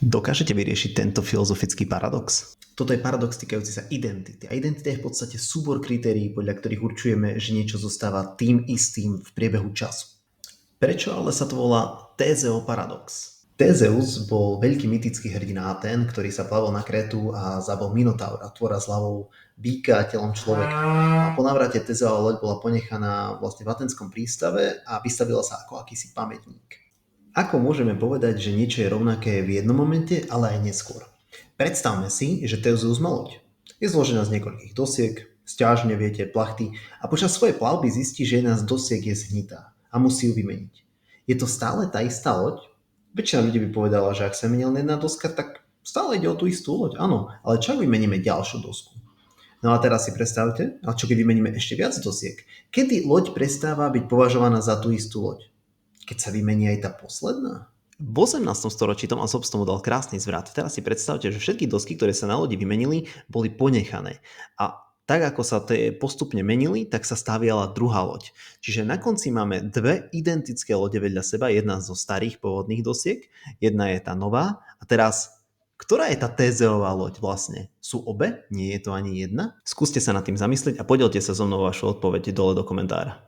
Dokážete vyriešiť tento filozofický paradox? Toto je paradox týkajúci sa identity. A identita je v podstate súbor kritérií, podľa ktorých určujeme, že niečo zostáva tým istým v priebehu času. Prečo ale sa to volá Tézeov paradox? Tézeus bol veľký mytický hrdina Atén, ktorý sa plavol na Krétu a zabil Minotaura, tvora s hlavou býka a telom človeka. A po návrate Tézeova loď bola ponechaná vlastne v atenskom prístave a vystavila sa ako akýsi pamätník. Ako môžeme povedať, že niečo je rovnaké v jednom momente, ale aj neskôr? Predstavme si, že Tezeus má loď. Je zložená z niekoľkých dosiek, sťažne, viete, plachty a počas svojej plavby zistí, že jedna z dosiek je zhnitá a musí ju vymeniť. Je to stále tá istá loď? Väčšina ľudí by povedala, že ak sa menila jedna doska, tak stále ide o tú istú loď. Áno, ale čo ak vymeníme ďalšiu dosku? No a teraz si predstavte, a čo keď vymeníme ešte viac dosiek? Kedy loď prestáva byť považovaná za tú istú loď? Keď sa vymení aj tá posledná? V 18. storočí Thomas Hobbes tomu dal krásny zvrat. Teraz si predstavte, že všetky dosky, ktoré sa na lodi vymenili, boli ponechané. A tak ako sa tie postupne menili, tak sa staviala druhá loď. Čiže na konci máme dve identické lode vedľa seba, jedna zo starých pôvodných dosiek, jedna je tá nová. A teraz, ktorá je tá Tézeová loď vlastne? Sú obe? Nie je to ani jedna? Skúste sa nad tým zamyslieť a podielte sa so mnou vašu odpoveď dole do komentára.